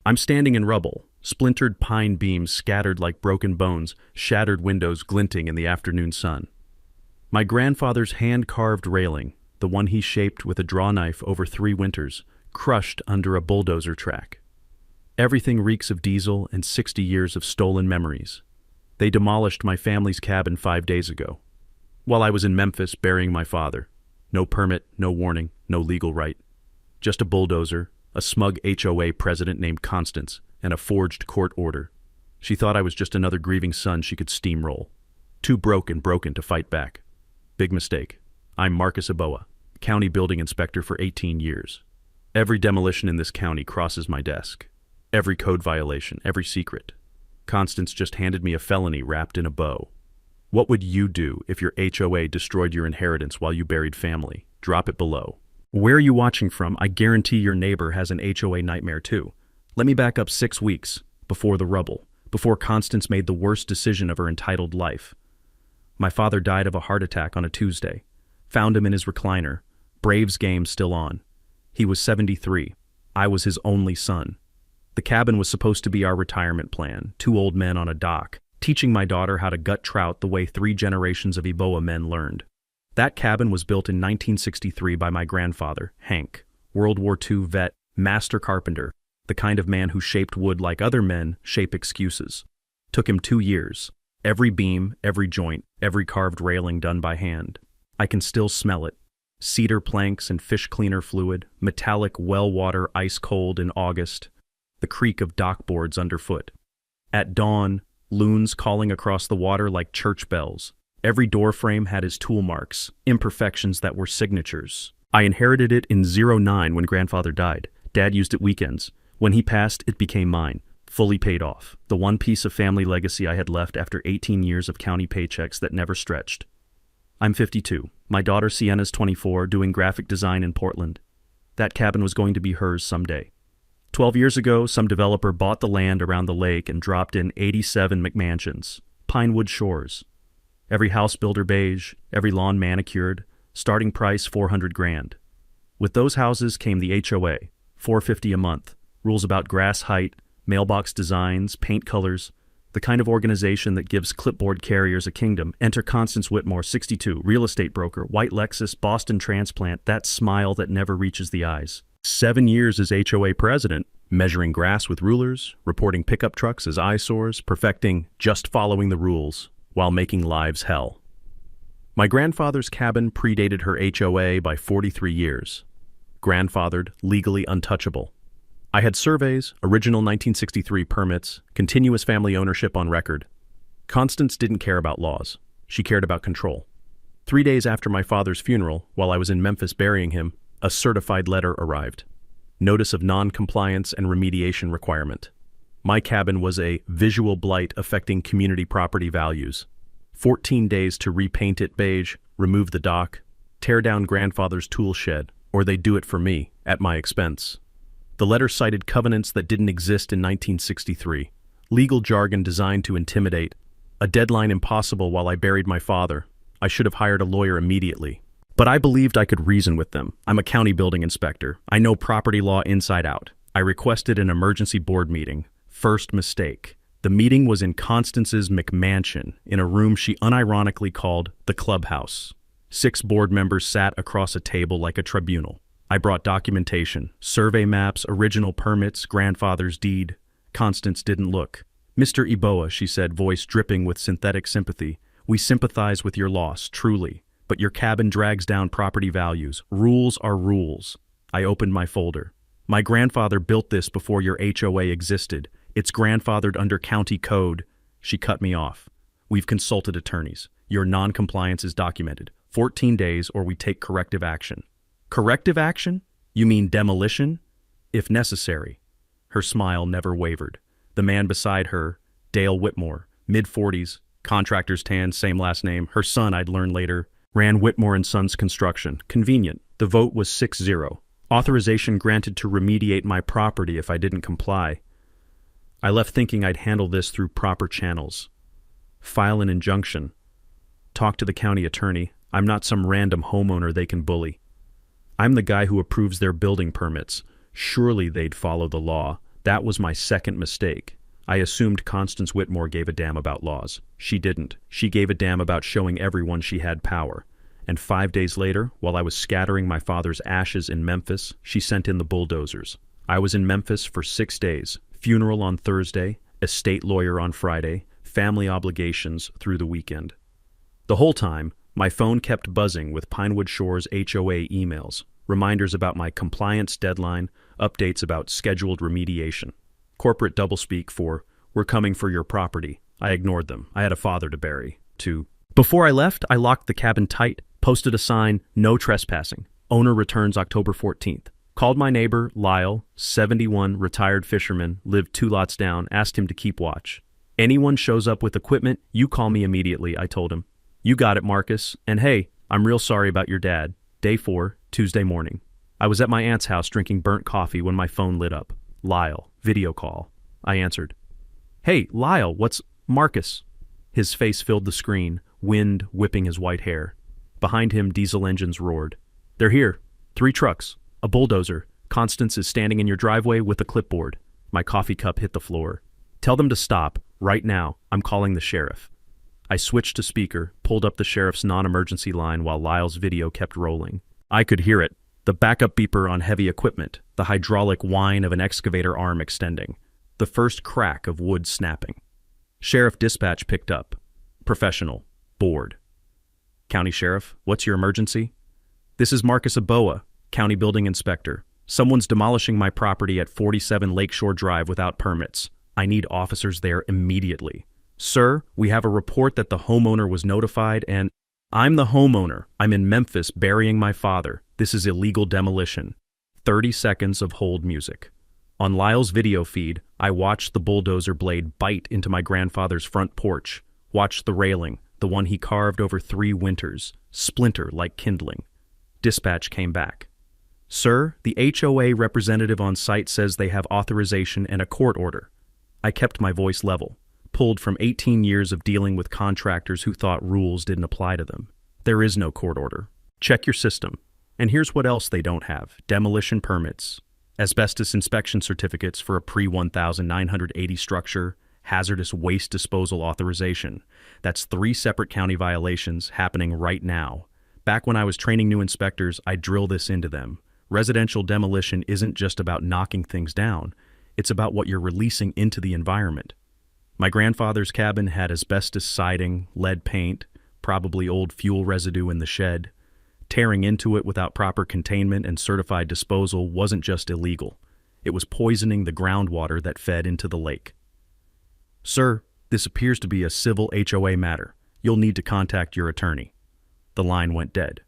I'm standing in rubble, splintered pine beams scattered like broken bones, shattered windows glinting in the afternoon sun. My grandfather's hand-carved railing, the one he shaped with a draw knife over 3 winters, crushed under a bulldozer track. Everything reeks of diesel and 60 years of stolen memories. They demolished my family's cabin 5 days ago, while I was in Memphis burying my father. No permit, no warning, no legal right. Just a bulldozer, a smug HOA president named Constance, and a forged court order. She thought I was just another grieving son she could steamroll. Too broken to fight back. Big mistake. I'm Marcus Aboa, county building inspector for 18 years. Every demolition in this county crosses my desk. Every code violation, every secret. Constance just handed me a felony wrapped in a bow. What would you do if your HOA destroyed your inheritance while you buried family? Drop it below. Where are you watching from? I guarantee your neighbor has an HOA nightmare too. Let me back up 6 weeks, before the rubble, before Constance made the worst decision of her entitled life. My father died of a heart attack on a Tuesday. Found him in his recliner. Braves game still on. He was 73. I was his only son. The cabin was supposed to be our retirement plan, 2 old men on a dock, teaching my daughter how to gut trout the way 3 generations of Eboa men learned. That cabin was built in 1963 by my grandfather, Hank, World War II vet, master carpenter, the kind of man who shaped wood like other men shape excuses. Took him 2 years. Every beam, every joint, every carved railing done by hand. I can still smell it. Cedar planks and fish cleaner fluid, metallic well water ice cold in August, the creak of dock boards underfoot. At dawn, loons calling across the water like church bells. Every door frame had his tool marks, imperfections that were signatures. I inherited it in '09 when grandfather died. Dad used it weekends. When he passed, it became mine, fully paid off. The one piece of family legacy I had left after 18 years of county paychecks that never stretched. I'm 52. My daughter Sienna's 24, doing graphic design in Portland. That cabin was going to be hers someday. 12 years ago, some developer bought the land around the lake and dropped in 87 McMansions, Pinewood Shores. Every house builder beige, every lawn manicured, starting price $400 grand. With those houses came the HOA, $450 a month, rules about grass height, mailbox designs, paint colors, the kind of organization that gives clipboard carriers a kingdom. Enter Constance Whitmore, 62, real estate broker, white Lexus, Boston transplant, that smile that never reaches the eyes. 7 years as HOA president, measuring grass with rulers, reporting pickup trucks as eyesores, perfecting just following the rules, while making lives hell. My grandfather's cabin predated her HOA by 43 years. Grandfathered, legally untouchable. I had surveys, original 1963 permits, continuous family ownership on record. Constance didn't care about laws. She cared about control. 3 days after my father's funeral, while I was in Memphis burying him, a certified letter arrived. Notice of non-compliance and remediation requirement. My cabin was a visual blight affecting community property values. 14 days to repaint it beige, remove the dock, tear down grandfather's tool shed, or they do it for me, at my expense. The letter cited covenants that didn't exist in 1963, legal jargon designed to intimidate, a deadline impossible while I buried my father. I should have hired a lawyer immediately. But I believed I could reason with them. I'm a county building inspector. I know property law inside out. I requested an emergency board meeting. First mistake. The meeting was in Constance's McMansion, in a room she unironically called the clubhouse. 6 board members sat across a table like a tribunal. I brought documentation, survey maps, original permits, grandfather's deed. Constance didn't look. "Mr. Eboa," she said, voice dripping with synthetic sympathy, "we sympathize with your loss, truly. But your cabin drags down property values. Rules are rules." I opened my folder. "My grandfather built this before your HOA existed. It's grandfathered under county code." She cut me off. "We've consulted attorneys. Your non-compliance is documented. 14 days or we take corrective action." "Corrective action? You mean demolition?" "If necessary." Her smile never wavered. The man beside her, Dale Whitmore, mid-40s, contractor's tan, same last name. Her son, I'd learn later, ran Whitmore and Sons Construction. Convenient. The vote was 6-0. Authorization granted to remediate my property if I didn't comply. I left thinking I'd handle this through proper channels. File an injunction. Talk to the county attorney. I'm not some random homeowner they can bully. I'm the guy who approves their building permits. Surely they'd follow the law. That was my second mistake. I assumed Constance Whitmore gave a damn about laws. She didn't. She gave a damn about showing everyone she had power. And 5 days later, while I was scattering my father's ashes in Memphis, she sent in the bulldozers. I was in Memphis for 6 days. Funeral on Thursday, estate lawyer on Friday, family obligations through the weekend. The whole time, my phone kept buzzing with Pinewood Shores HOA emails, reminders about my compliance deadline, updates about scheduled remediation. Corporate doublespeak for, "We're coming for your property." I ignored them. I had a father to bury. To, "Before I left, I locked the cabin tight, posted a sign, 'No trespassing. Owner returns October 14th. Called my neighbor, Lyle, 71, retired fisherman, lived 2 lots down, asked him to keep watch. Anyone shows up with equipment, you call me immediately,' I told him. 'You got it, Marcus. And hey, I'm real sorry about your dad.' Day 4, Tuesday morning. I was at my aunt's house drinking burnt coffee when my phone lit up. Lyle, video call. I answered. 'Hey, Lyle, what's Marcus?' His face filled the screen, wind whipping his white hair. Behind him, diesel engines roared. 'They're here. 3 trucks. A bulldozer. Constance is standing in your driveway with a clipboard.' My coffee cup hit the floor. 'Tell them to stop. Right now. I'm calling the sheriff.' I switched to speaker, pulled up the sheriff's non-emergency line while Lyle's video kept rolling. I could hear it. The backup beeper on heavy equipment, the hydraulic whine of an excavator arm extending, the first crack of wood snapping. Sheriff dispatch picked up. Professional. Bored. 'County Sheriff, what's your emergency?' 'This is Marcus Aboa, County Building Inspector. Someone's demolishing my property at 47 Lakeshore Drive without permits. I need officers there immediately.' 'Sir, we have a report that the homeowner was notified and—' 'I'm the homeowner. I'm in Memphis burying my father. This is illegal demolition.' 30 seconds of hold music. On Lyle's video feed, I watched the bulldozer blade bite into my grandfather's front porch, watched the railing, the one he carved over 3 winters, splinter like kindling. Dispatch came back. 'Sir, the HOA representative on site says they have authorization and a court order.' I kept my voice level, pulled from 18 years of dealing with contractors who thought rules didn't apply to them. There is no court order. Check your system. And here's what else they don't have: demolition permits, asbestos inspection certificates for a pre-1980 structure, hazardous waste disposal authorization. That's 3 separate county violations happening right now. Back when I was training new inspectors, I'd drill this into them. Residential demolition isn't just about knocking things down. It's about what you're releasing into the environment. My grandfather's cabin had asbestos siding, lead paint, probably old fuel residue in the shed. Tearing into it without proper containment and certified disposal wasn't just illegal. It was poisoning the groundwater that fed into the lake. 'Sir, this appears to be a civil HOA matter. You'll need to contact your attorney.' The line went dead.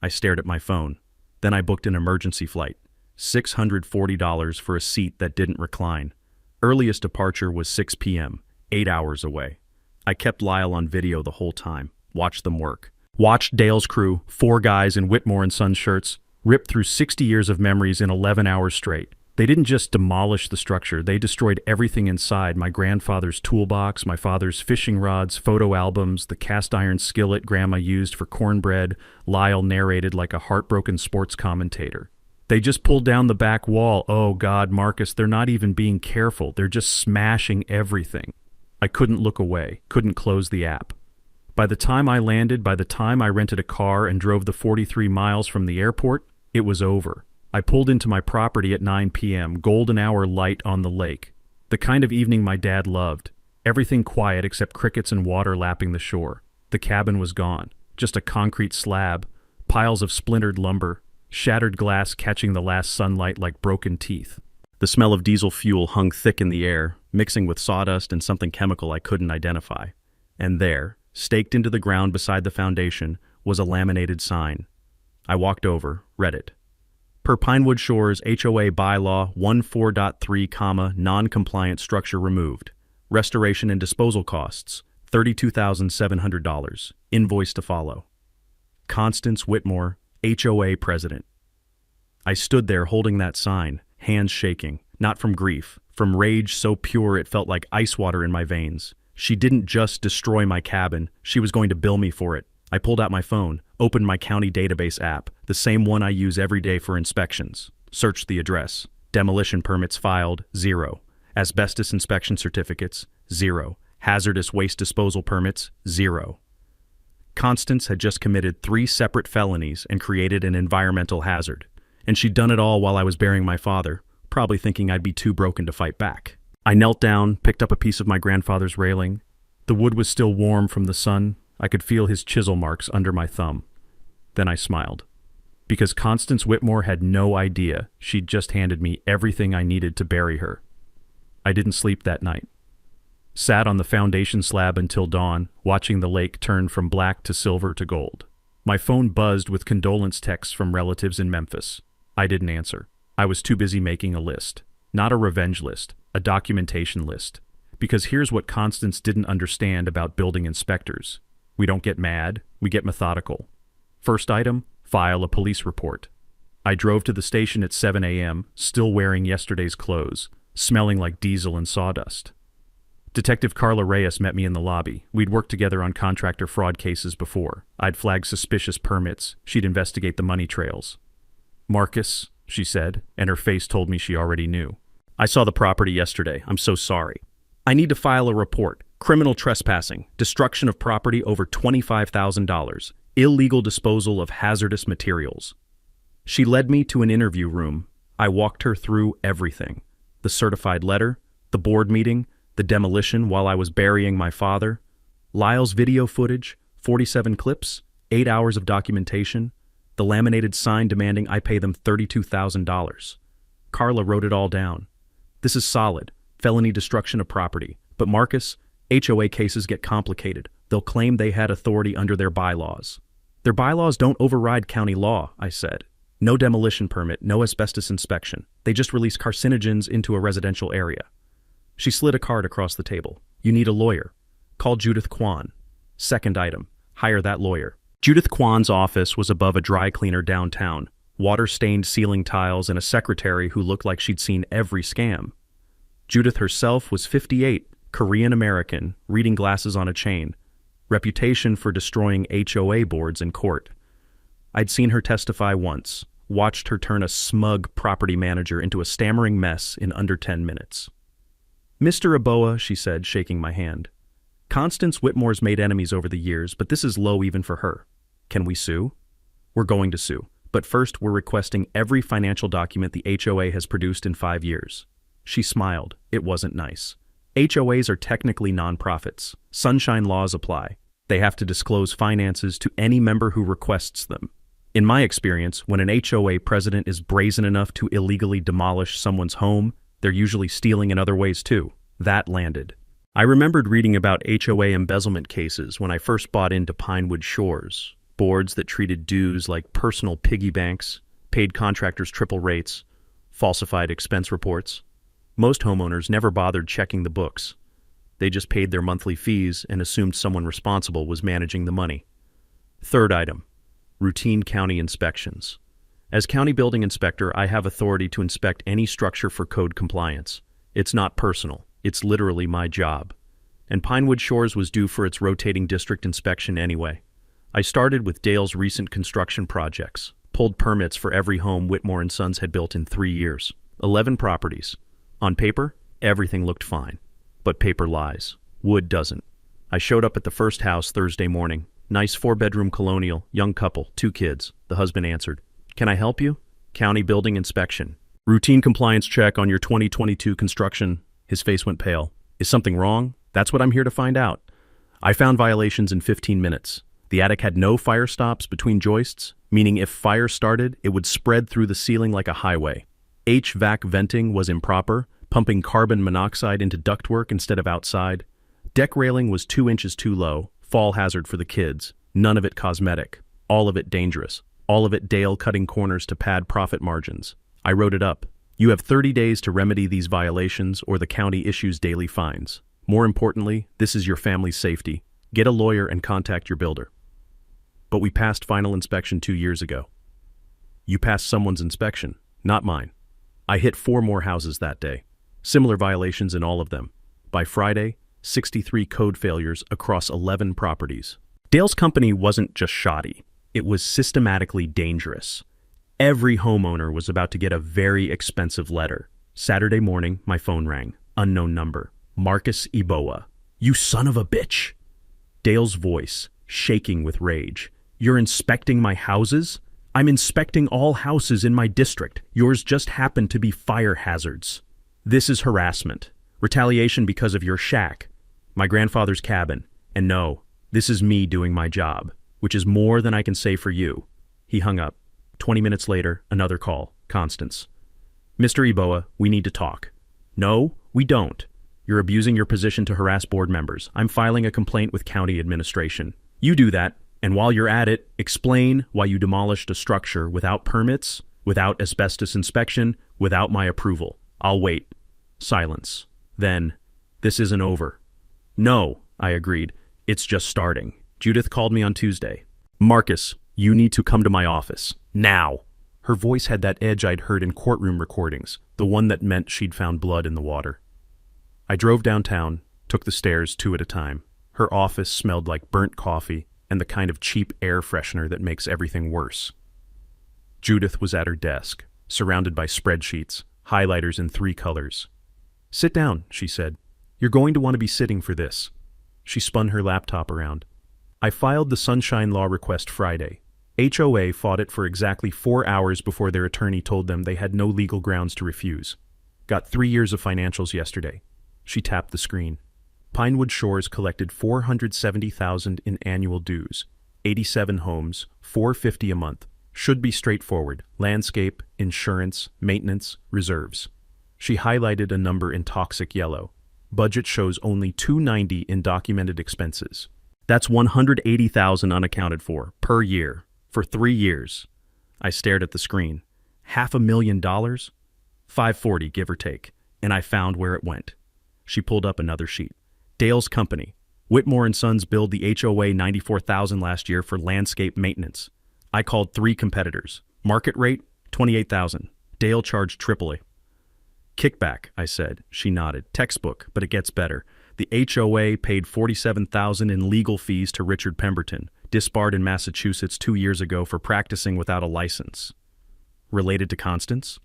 I stared at my phone. Then I booked an emergency flight. $640 for a seat that didn't recline. Earliest departure was 6 p.m., 8 hours away. I kept Lyle on video the whole time, watched them work. Watched Dale's crew, 4 guys in Whitmore and Son shirts, rip through 60 years of memories in 11 hours straight. They didn't just demolish the structure, they destroyed everything inside: my grandfather's toolbox, my father's fishing rods, photo albums, the cast iron skillet Grandma used for cornbread. Lyle narrated like a heartbroken sports commentator. They just pulled down the back wall. Oh God, Marcus, they're not even being careful. They're just smashing everything. I couldn't look away, couldn't close the app. By the time I landed, by the time I rented a car and drove the 43 miles from the airport, it was over. I pulled into my property at 9 p.m., golden hour light on the lake. The kind of evening my dad loved. Everything quiet except crickets and water lapping the shore. The cabin was gone. Just a concrete slab, piles of splintered lumber, shattered glass catching the last sunlight like broken teeth. The smell of diesel fuel hung thick in the air, mixing with sawdust and something chemical I couldn't identify. And there, staked into the ground beside the foundation, was a laminated sign. I walked over, read it. Per Pinewood Shores HOA bylaw 14.3, non-compliant structure removed. Restoration and disposal costs, $32,700. Invoice to follow. Constance Whitmore, HOA president. I stood there holding that sign, hands shaking, not from grief, from rage so pure it felt like ice water in my veins. She didn't just destroy my cabin, she was going to bill me for it. I pulled out my phone, opened my county database app, the same one I use every day for inspections, searched the address. Demolition permits filed, 0. Asbestos inspection certificates, 0. Hazardous waste disposal permits, 0. Constance had just committed 3 separate felonies and created an environmental hazard. And she'd done it all while I was burying my father, probably thinking I'd be too broken to fight back. I knelt down, picked up a piece of my grandfather's railing. The wood was still warm from the sun. I could feel his chisel marks under my thumb. Then I smiled. Because Constance Whitmore had no idea she'd just handed me everything I needed to bury her. I didn't sleep that night. Sat on the foundation slab until dawn, watching the lake turn from black to silver to gold. My phone buzzed with condolence texts from relatives in Memphis. I didn't answer. I was too busy making a list. Not a revenge list, a documentation list. Because here's what Constance didn't understand about building inspectors. We don't get mad, we get methodical. First item, file a police report. I drove to the station at 7 a.m., still wearing yesterday's clothes, smelling like diesel and sawdust. Detective Carla Reyes met me in the lobby. We'd worked together on contractor fraud cases before. I'd flag suspicious permits. She'd investigate the money trails. Marcus, she said, and her face told me she already knew. I saw the property yesterday. I'm so sorry. I need to file a report. Criminal trespassing, destruction of property over $25,000, illegal disposal of hazardous materials. She led me to an interview room. I walked her through everything. The certified letter, the board meeting, the demolition while I was burying my father, Lyle's video footage, 47 clips, 8 hours of documentation, the laminated sign demanding I pay them $32,000. Carla wrote it all down. This is solid, felony destruction of property. But Marcus, HOA cases get complicated. They'll claim they had authority under their bylaws. Their bylaws don't override county law, I said. No demolition permit, no asbestos inspection. They just release carcinogens into a residential area. She slid a card across the table. You need a lawyer. Call Judith Kwan. Second item, hire that lawyer. Judith Kwan's office was above a dry cleaner downtown, water-stained ceiling tiles and a secretary who looked like she'd seen every scam. Judith herself was 58, Korean-American, reading glasses on a chain, reputation for destroying HOA boards in court. I'd seen her testify once, watched her turn a smug property manager into a stammering mess in under 10 minutes. Mr. Aboa, she said, shaking my hand. Constance Whitmore's made enemies over the years, but this is low even for her. Can we sue? We're going to sue, but first we're requesting every financial document the HOA has produced in 5 years. She smiled. It wasn't nice. HOAs are technically nonprofits. Sunshine laws apply. They have to disclose finances to any member who requests them. In my experience, when an HOA president is brazen enough to illegally demolish someone's home, they're usually stealing in other ways too. That landed. I remembered reading about HOA embezzlement cases when I first bought into Pinewood Shores, boards that treated dues like personal piggy banks, paid contractors triple rates, falsified expense reports. Most homeowners never bothered checking the books. They just paid their monthly fees and assumed someone responsible was managing the money. Third item, routine county inspections. As county building inspector, I have authority to inspect any structure for code compliance. It's not personal. It's literally my job. And Pinewood Shores was due for its rotating district inspection anyway. I started with Dale's recent construction projects, pulled permits for every home Whitmore & Sons had built in 3 years. 11 properties. On paper, everything looked fine. But paper lies. Wood doesn't. I showed up at the first house Thursday morning. Nice 4-bedroom colonial, young couple, 2 kids. The husband answered. Can I help you? County building inspection. Routine compliance check on your 2022 construction. His face went pale. Is something wrong? That's what I'm here to find out. I found violations in 15 minutes. The attic had no fire stops between joists, meaning if fire started, it would spread through the ceiling like a highway. HVAC venting was improper, pumping carbon monoxide into ductwork instead of outside. Deck railing was 2 inches too low, fall hazard for the kids. None of it cosmetic. All of it dangerous. All of it Dale cutting corners to pad profit margins. I wrote it up. You have 30 days to remedy these violations or the county issues daily fines. More importantly, this is your family's safety. Get a lawyer and contact your builder. But we passed final inspection 2 years ago. You passed someone's inspection, not mine. I hit 4 more houses that day. Similar violations in all of them. By Friday, 63 code failures across 11 properties. Dale's company wasn't just shoddy. It was systematically dangerous. Every homeowner was about to get a very expensive letter. Saturday morning, my phone rang. Unknown number. Marcus Eboa. You son of a bitch! Dale's voice, shaking with rage. You're inspecting my houses? I'm inspecting all houses in my district. Yours just happen to be fire hazards. This is harassment. Retaliation because of your shack. My grandfather's cabin. And no, this is me doing my job, which is more than I can say for you. He hung up. 20 minutes later, another call. Constance. Mr. Eboa, we need to talk. No, we don't. You're abusing your position to harass board members. I'm filing a complaint with county administration. You do that, and while you're at it, explain why you demolished a structure without permits, without asbestos inspection, without my approval. I'll wait. Silence. Then, this isn't over. No, I agreed. It's just starting. Judith called me on Tuesday. Marcus, you need to come to my office. Now. Her voice had that edge I'd heard in courtroom recordings, the one that meant she'd found blood in the water. I drove downtown, took the stairs 2 at a time. Her office smelled like burnt coffee and the kind of cheap air freshener that makes everything worse. Judith was at her desk, surrounded by spreadsheets, highlighters in 3 colors. Sit down, she said. You're going to want to be sitting for this. She spun her laptop around. I filed the Sunshine Law request Friday. HOA fought it for exactly 4 hours before their attorney told them they had no legal grounds to refuse. Got 3 years of financials yesterday. She tapped the screen. Pinewood Shores collected $470,000 in annual dues. 87 homes, $450 a month. Should be straightforward. Landscape, insurance, maintenance, reserves. She highlighted a number in toxic yellow. Budget shows only $290 in documented expenses. That's $180,000 unaccounted for, per year, for 3 years. I stared at the screen. $500,000? $540, give or take. And I found where it went. She pulled up another sheet. Dale's company. Whitmore & Sons billed the HOA $94,000 last year for landscape maintenance. I called 3 competitors. Market rate, $28,000. Dale charged triple it. Kickback, I said. She nodded. Textbook, but it gets better. The HOA paid $47,000 in legal fees to Richard Pemberton, disbarred in Massachusetts 2 years ago for practicing without a license. Related to Constance?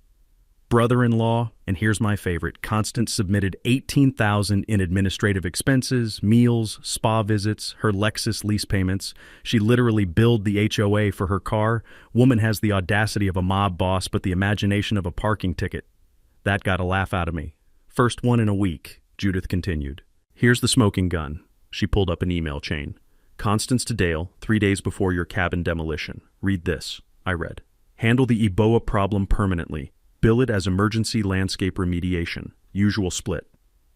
Brother-in-law, and here's my favorite, Constance submitted $18,000 in administrative expenses, meals, spa visits, her Lexus lease payments. She literally billed the HOA for her car. Woman has the audacity of a mob boss, but the imagination of a parking ticket. That got a laugh out of me. First one in a week, Judith continued. Here's the smoking gun. She pulled up an email chain. Constance to Dale, 3 days before your cabin demolition. Read this. I read. Handle the Eboa problem permanently. Bill it as emergency landscape remediation. Usual split.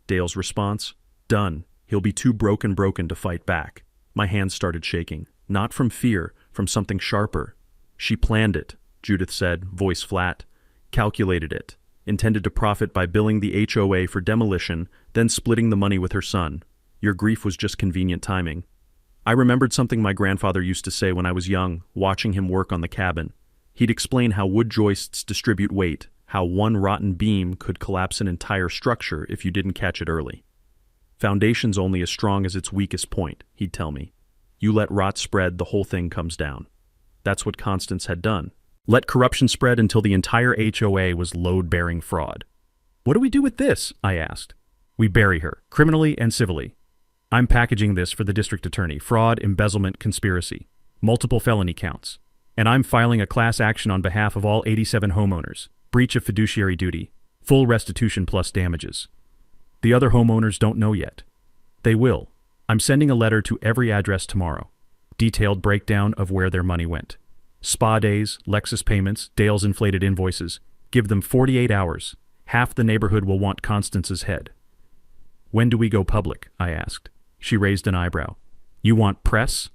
Dale's response? Done. He'll be too broken to fight back. My hands started shaking. Not from fear, from something sharper. She planned it, Judith said, voice flat. Calculated it. Intended to profit by billing the HOA for demolition, then splitting the money with her son. Your grief was just convenient timing. I remembered something my grandfather used to say when I was young, watching him work on the cabin. He'd explain how wood joists distribute weight, how one rotten beam could collapse an entire structure if you didn't catch it early. Foundation's only as strong as its weakest point, he'd tell me. You let rot spread, the whole thing comes down. That's what Constance had done. Let corruption spread until the entire HOA was load-bearing fraud. What do we do with this? I asked. We bury her, criminally and civilly. I'm packaging this for the district attorney. Fraud, embezzlement, conspiracy. Multiple felony counts. And I'm filing a class action on behalf of all 87 homeowners. Breach of fiduciary duty. Full restitution plus damages. The other homeowners don't know yet. They will. I'm sending a letter to every address tomorrow. Detailed breakdown of where their money went. Spa days, Lexus payments, Dale's inflated invoices. Give them 48 hours. Half the neighborhood will want Constance's head. When do we go public? I asked. She raised an eyebrow. You want press?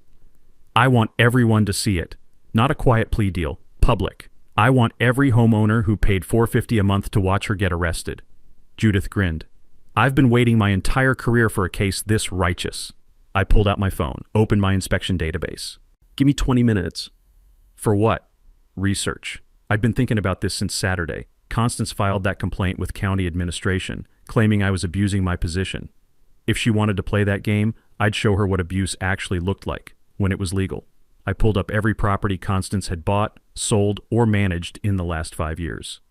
I want everyone to see it. Not a quiet plea deal. Public. I want every homeowner who paid $450 a month to watch her get arrested. Judith grinned. I've been waiting my entire career for a case this righteous. I pulled out my phone, opened my inspection database. Give me 20 minutes. For what? Research. I'd been thinking about this since Saturday. Constance filed that complaint with county administration, claiming I was abusing my position. If she wanted to play that game, I'd show her what abuse actually looked like, when it was legal. I pulled up every property Constance had bought, sold, or managed in the last 5 years.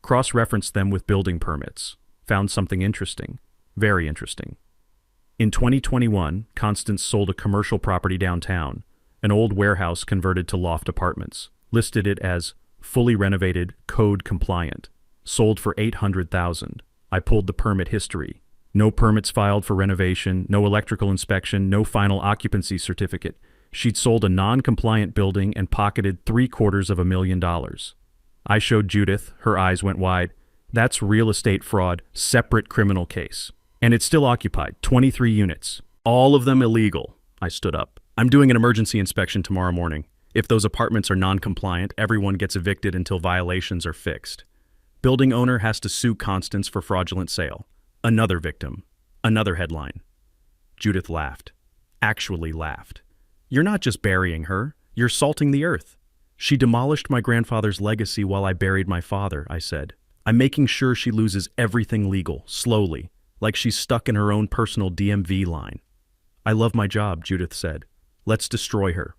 Cross-referenced them with building permits. Found something interesting. Very interesting. In 2021, Constance sold a commercial property downtown, an old warehouse converted to loft apartments, listed it as fully renovated, code compliant, sold for $800,000. I pulled the permit history. No permits filed for renovation, no electrical inspection, no final occupancy certificate. She'd sold a non-compliant building and pocketed $750,000. I showed Judith, her eyes went wide. That's real estate fraud, separate criminal case. And it's still occupied, 23 units. All of them illegal. I stood up. I'm doing an emergency inspection tomorrow morning. If those apartments are non-compliant, everyone gets evicted until violations are fixed. Building owner has to sue Constance for fraudulent sale. Another victim. Another headline. Judith laughed. Actually laughed. You're not just burying her, you're salting the earth. She demolished my grandfather's legacy while I buried my father, I said. I'm making sure she loses everything legal, slowly, like she's stuck in her own personal DMV line. I love my job, Judith said. Let's destroy her.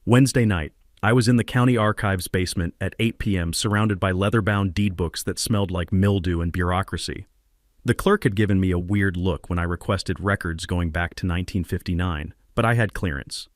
Wednesday night, I was in the county archives basement at 8 p.m. surrounded by leather-bound deed books that smelled like mildew and bureaucracy. The clerk had given me a weird look when I requested records going back to 1959, but I had clearance.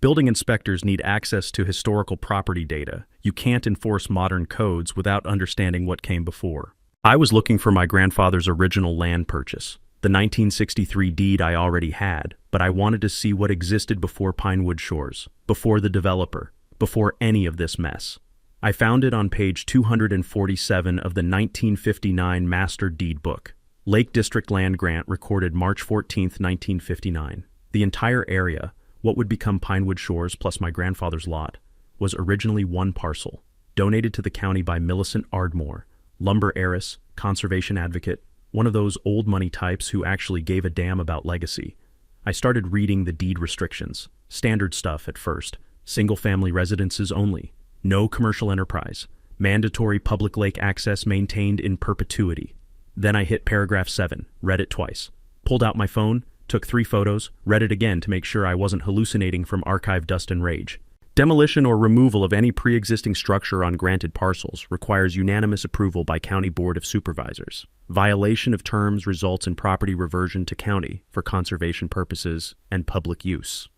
Building inspectors need access to historical property data. You can't enforce modern codes without understanding what came before. I was looking for my grandfather's original land purchase, the 1963 deed I already had, but I wanted to see what existed before Pinewood Shores, before the developer, before any of this mess. I found it on page 247 of the 1959 Master Deed Book. Lake District Land Grant recorded March 14, 1959. The entire area, what would become Pinewood Shores plus my grandfather's lot, was originally one parcel, donated to the county by Millicent Ardmore, lumber heiress, conservation advocate, one of those old money types who actually gave a damn about legacy. I started reading the deed restrictions, standard stuff at first, single-family residences only, no commercial enterprise, mandatory public lake access maintained in perpetuity. Then I hit paragraph 7, read it twice, pulled out my phone, took 3 photos, read it again to make sure I wasn't hallucinating from archive dust and rage. Demolition or removal of any pre-existing structure on granted parcels requires unanimous approval by County Board of Supervisors. Violation of terms results in property reversion to county for conservation purposes and public use.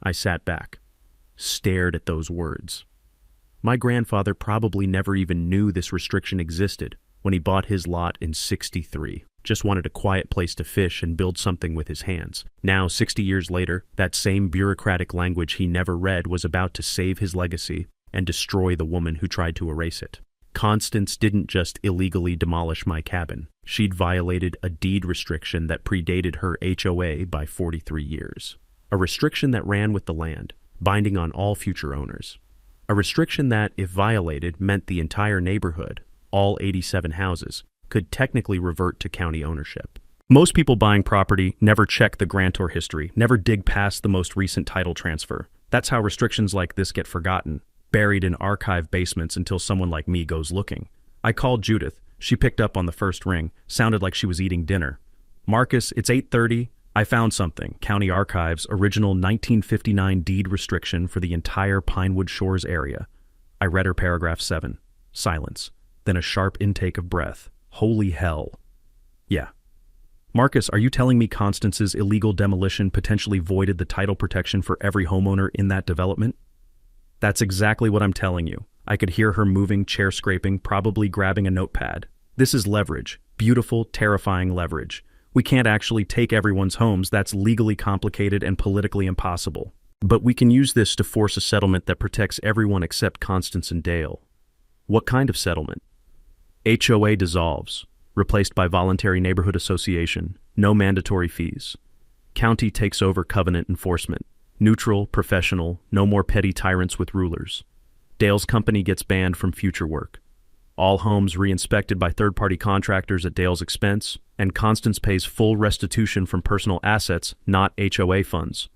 I sat back, stared at those words. My grandfather probably never even knew this restriction existed when he bought his lot in '63. Just wanted a quiet place to fish and build something with his hands. Now, 60 years later, that same bureaucratic language he never read was about to save his legacy and destroy the woman who tried to erase it. Constance didn't just illegally demolish my cabin. She'd violated a deed restriction that predated her HOA by 43 years. A restriction that ran with the land, binding on all future owners. A restriction that, if violated, meant the entire neighborhood, all 87 houses, could technically revert to county ownership. Most people buying property never check the grantor history, never dig past the most recent title transfer. That's how restrictions like this get forgotten, buried in archive basements until someone like me goes looking. I called Judith. She picked up on the first ring, sounded like she was eating dinner. Marcus, it's 8:30. I found something. County Archives, original 1959 deed restriction for the entire Pinewood Shores area. I read her paragraph 7. Silence. Then a sharp intake of breath. Holy hell. Yeah. Marcus, are you telling me Constance's illegal demolition potentially voided the title protection for every homeowner in that development? That's exactly what I'm telling you. I could hear her moving, chair scraping, probably grabbing a notepad. This is leverage. Beautiful, terrifying leverage. We can't actually take everyone's homes. That's legally complicated and politically impossible. But we can use this to force a settlement that protects everyone except Constance and Dale. What kind of settlement? HOA dissolves, replaced by voluntary neighborhood association, no mandatory fees. County takes over covenant enforcement. Neutral, professional, no more petty tyrants with rulers. Dale's company gets banned from future work. All homes re-inspected by third-party contractors at Dale's expense, and Constance pays full restitution from personal assets, not HOA funds.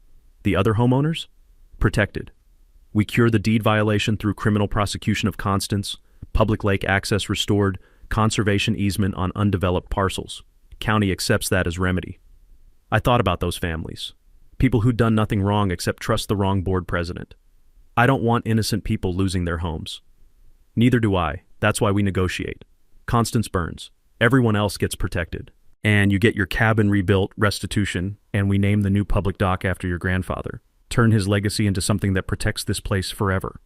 The other homeowners? Protected. We cure the deed violation through criminal prosecution of Constance, public lake access restored, conservation easement on undeveloped parcels. County accepts that as remedy. I thought about those families. People who'd done nothing wrong except trust the wrong board president. I don't want innocent people losing their homes. Neither do I. That's why we negotiate. Constance burns. Everyone else gets protected. And you get your cabin rebuilt, restitution, and we name the new public dock after your grandfather. Turn his legacy into something that protects this place forever.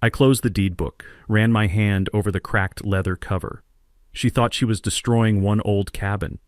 I closed the deed book, ran my hand over the cracked leather cover. She thought she was destroying one old cabin.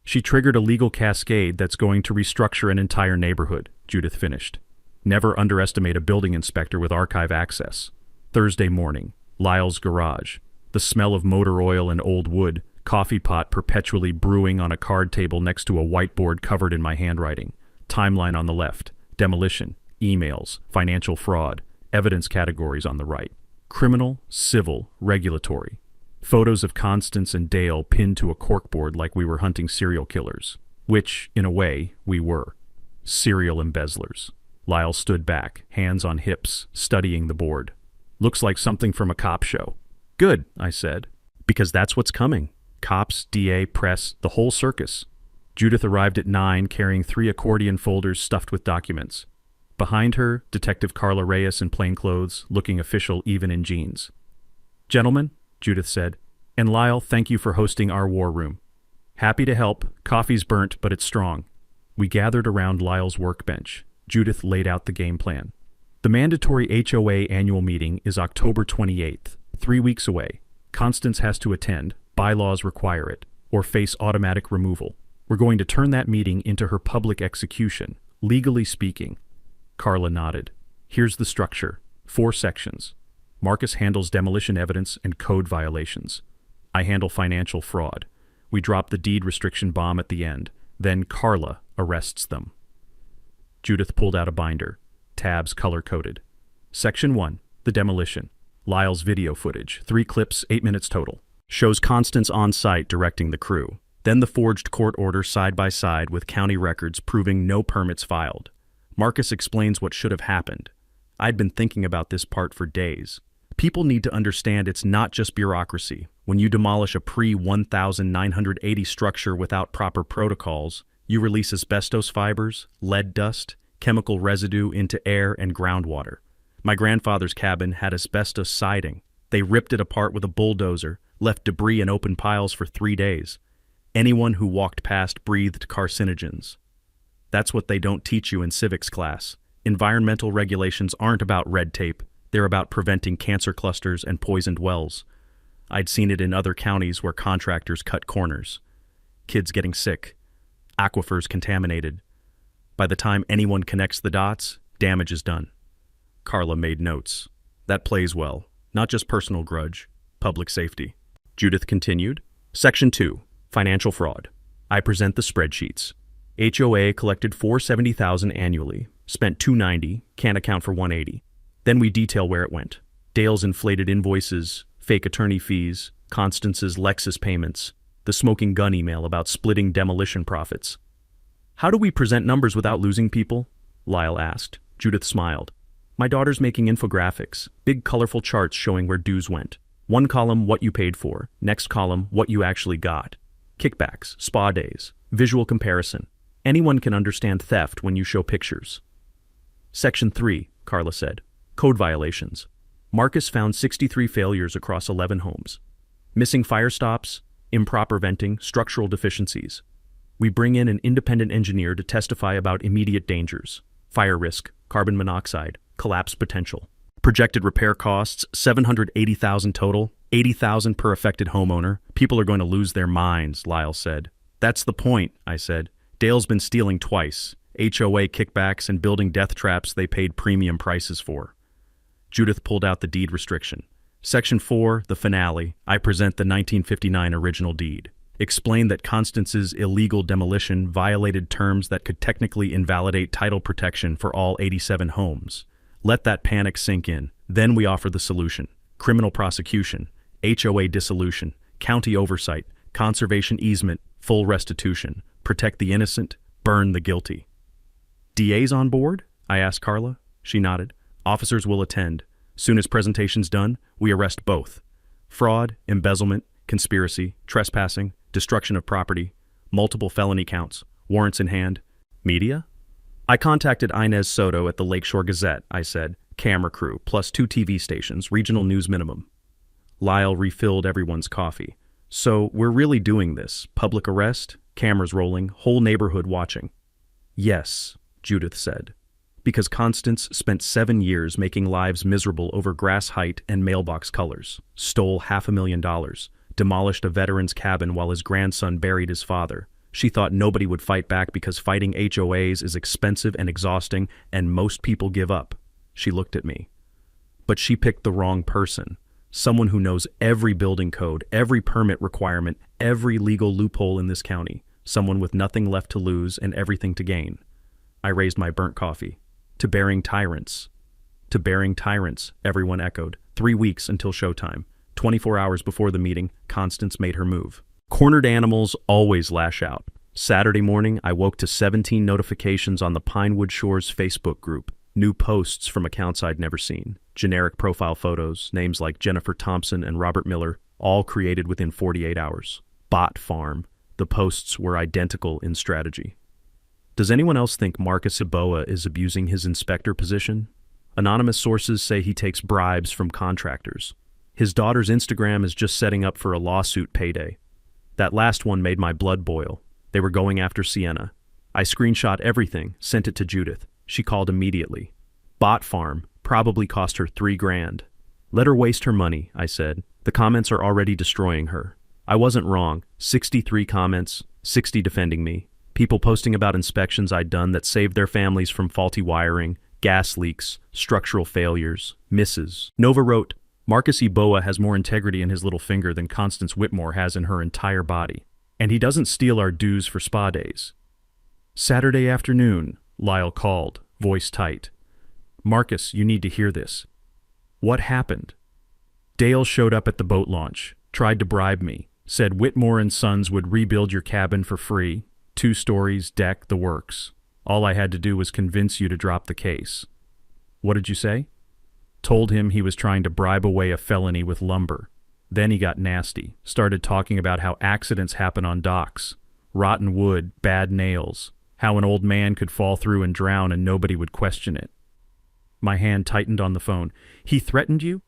She triggered a legal cascade that's going to restructure an entire neighborhood, Judith finished. Never underestimate a building inspector with archive access. Thursday morning, Lyle's garage. The smell of motor oil and old wood, coffee pot perpetually brewing on a card table next to a whiteboard covered in my handwriting. Timeline on the left. Demolition, emails, financial fraud, evidence categories on the right. Criminal, civil, regulatory. Photos of Constance and Dale pinned to a corkboard like we were hunting serial killers. Which, in a way, we were. Serial embezzlers. Lyle stood back, hands on hips, studying the board. Looks like something from a cop show. Good, I said. Because that's what's coming. Cops, DA, press, the whole circus. Judith arrived at 9, carrying 3 accordion folders stuffed with documents. Behind her, Detective Carla Reyes in plain clothes, looking official even in jeans. Gentlemen, Judith said, and Lyle, thank you for hosting our war room. Happy to help. Coffee's burnt, but it's strong. We gathered around Lyle's workbench. Judith laid out the game plan. The mandatory HOA annual meeting is October 28th, 3 weeks away. Constance has to attend, bylaws require it, or face automatic removal. We're going to turn that meeting into her public execution, legally speaking. Carla nodded. Here's the structure. 4 sections. Marcus handles demolition evidence and code violations. I handle financial fraud. We drop the deed restriction bomb at the end. Then Carla arrests them. Judith pulled out a binder. Tabs color-coded. Section 1. The demolition. Lyle's video footage. 3 clips, 8 minutes total. Shows Constance on site directing the crew. Then the forged court order side by side with county records proving no permits filed. Marcus explains what should have happened. I'd been thinking about this part for days. People need to understand it's not just bureaucracy. When you demolish a pre-1980 structure without proper protocols, you release asbestos fibers, lead dust, chemical residue into air and groundwater. My grandfather's cabin had asbestos siding. They ripped it apart with a bulldozer, left debris in open piles for 3 days. Anyone who walked past breathed carcinogens. That's what they don't teach you in civics class. Environmental regulations aren't about red tape. They're about preventing cancer clusters and poisoned wells. I'd seen it in other counties where contractors cut corners. Kids getting sick. Aquifers contaminated. By the time anyone connects the dots, damage is done. Carla made notes. That plays well. Not just personal grudge. Public safety. Judith continued. Section 2. Financial fraud. I present the spreadsheets. HOA collected $470,000 annually, spent $290, can't account for $180. Then we detail where it went. Dale's inflated invoices, fake attorney fees, Constance's Lexus payments, the smoking gun email about splitting demolition profits. How do we present numbers without losing people? Lyle asked. Judith smiled. My daughter's making infographics, big colorful charts showing where dues went. One column, what you paid for. Next column, what you actually got. Kickbacks, spa days, visual comparison. Anyone can understand theft when you show pictures. Section 3, Carla said. Code violations. Marcus found 63 failures across 11 homes. Missing fire stops, improper venting, structural deficiencies. We bring in an independent engineer to testify about immediate dangers. Fire risk, carbon monoxide, collapse potential. Projected repair costs, $780,000 total, $80,000 per affected homeowner. People are going to lose their minds, Lyle said. That's the point, I said. Dale's been stealing twice. HOA kickbacks and building death traps they paid premium prices for. Judith pulled out the deed restriction. Section 4, the finale, I present the 1959 original deed. Explain that Constance's illegal demolition violated terms that could technically invalidate title protection for all 87 homes. Let that panic sink in. Then we offer the solution. Criminal prosecution, HOA dissolution, county oversight, conservation easement, full restitution, protect the innocent, burn the guilty. DA's on board? I asked Carla. She nodded. Officers will attend. Soon as presentation's done, we arrest both. Fraud, embezzlement, conspiracy, trespassing, destruction of property, multiple felony counts, warrants in hand. Media? I contacted Inez Soto at the Lakeshore Gazette, I said. camera crew, plus 2 TV stations, regional news minimum. Lyle refilled everyone's coffee. So we're really doing this. Public arrest, cameras rolling, whole neighborhood watching. Yes, Judith said. Because Constance spent 7 years making lives miserable over grass height and mailbox colors, stole $500,000, demolished a veteran's cabin while his grandson buried his father. She thought nobody would fight back because fighting HOAs is expensive and exhausting, and most people give up. She looked at me. But she picked the wrong person. Someone who knows every building code, every permit requirement, every legal loophole in this county. Someone with nothing left to lose and everything to gain. I raised my burnt coffee. To bearing tyrants. To bearing tyrants, everyone echoed. 3 weeks until showtime. 24 hours before the meeting, Constance made her move. Cornered animals always lash out. Saturday morning, I woke to 17 notifications on the Pinewood Shores Facebook group. New posts from accounts I'd never seen. Generic profile photos, names like Jennifer Thompson and Robert Miller, all created within 48 hours. Bot farm. The posts were identical in strategy. Does anyone else think Marcus Iboa is abusing his inspector position? Anonymous sources say he takes bribes from contractors. His daughter's Instagram is just setting up for a lawsuit payday. That last one made my blood boil. They were going after Sienna. I screenshot everything, sent it to Judith. She called immediately. Bot farm probably cost her $3,000. Let her waste her money, I said. The comments are already destroying her. I wasn't wrong. 63 comments, 60 defending me. People posting about inspections I'd done that saved their families from faulty wiring, gas leaks, structural failures, misses. Nova wrote, Marcus Iboa has more integrity in his little finger than Constance Whitmore has in her entire body. And he doesn't steal our dues for spa days. Saturday afternoon, Lyle called, voice tight. Marcus, you need to hear this. What happened? Dale showed up at the boat launch, tried to bribe me, said Whitmore and Sons would rebuild your cabin for free. 2 stories, deck, the works. All I had to do was convince you to drop the case. What did you say? Told him he was trying to bribe away a felony with lumber. Then he got nasty, started talking about how accidents happen on docks. Rotten wood, bad nails. How an old man could fall through and drown and nobody would question it. My hand tightened on the phone. He threatened you?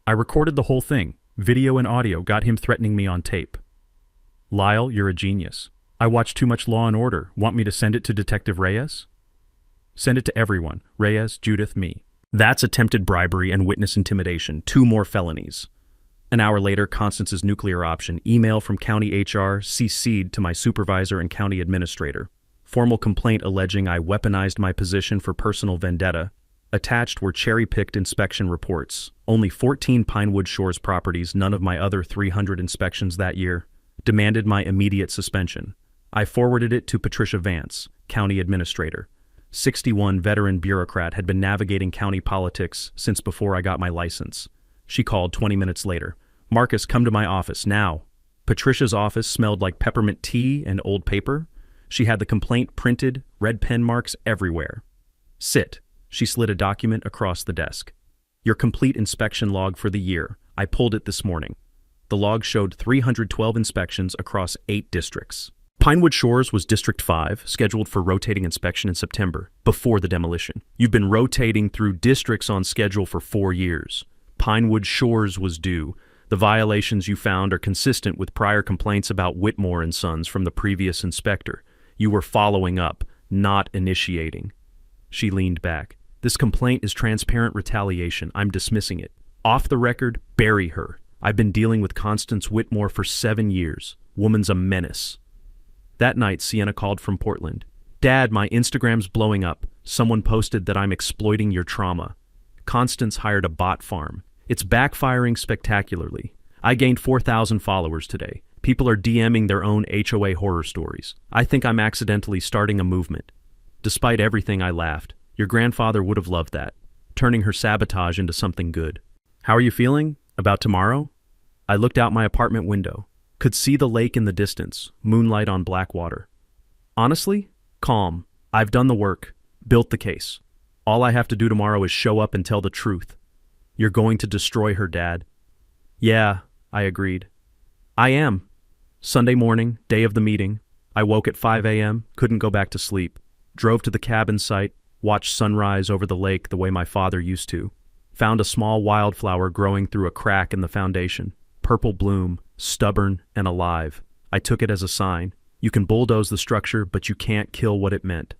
I recorded the whole thing. Video and audio, got him threatening me on tape. Lyle, you're a genius. I watch too much Law and Order. Want me to send it to Detective Reyes? Send it to everyone. Reyes, Judith, me. That's attempted bribery and witness intimidation. 2 more felonies. An hour later, Constance's nuclear option. Email from county HR, CC'd to my supervisor and county administrator. Formal complaint alleging I weaponized my position for personal vendetta. Attached were cherry-picked inspection reports. Only 14 Pinewood Shores properties, none of my other 300 inspections that year. Demanded my immediate suspension. I forwarded it to Patricia Vance, county administrator. 61 veteran bureaucrat had been navigating county politics since before I got my license. She called 20 minutes later. Marcus, come to my office, now. Patricia's office smelled like peppermint tea and old paper. She had the complaint printed, red pen marks everywhere. Sit. She slid a document across the desk. Your complete inspection log for the year. I pulled it this morning. The log showed 312 inspections across 8 districts. Pinewood Shores was District 5, scheduled for rotating inspection in September, before the demolition. You've been rotating through districts on schedule for 4 years. Pinewood Shores was due. The violations you found are consistent with prior complaints about Whitmore and Sons from the previous inspector. You were following up, not initiating. She leaned back. This complaint is transparent retaliation. I'm dismissing it. Off the record, bury her. I've been dealing with Constance Whitmore for 7 years. Woman's a menace. That night, Sienna called from Portland. Dad, my Instagram's blowing up. Someone posted that I'm exploiting your trauma. Constance hired a bot farm. It's backfiring spectacularly. I gained 4,000 followers today. People are DMing their own HOA horror stories. I think I'm accidentally starting a movement. Despite everything, I laughed. Your grandfather would have loved that. Turning her sabotage into something good. How are you feeling? About tomorrow? I looked out my apartment window. Could see the lake in the distance, moonlight on black water. Honestly, calm. I've done the work, built the case. All I have to do tomorrow is show up and tell the truth. You're going to destroy her, Dad. Yeah, I agreed. I am. Sunday morning, day of the meeting. I woke at 5 a.m., couldn't go back to sleep. Drove to the cabin site, Watched sunrise over the lake the way my father used to. Found a small wildflower growing through a crack in the foundation. Purple bloom, stubborn and alive. I took it as a sign. You can bulldoze the structure, but you can't kill what it meant.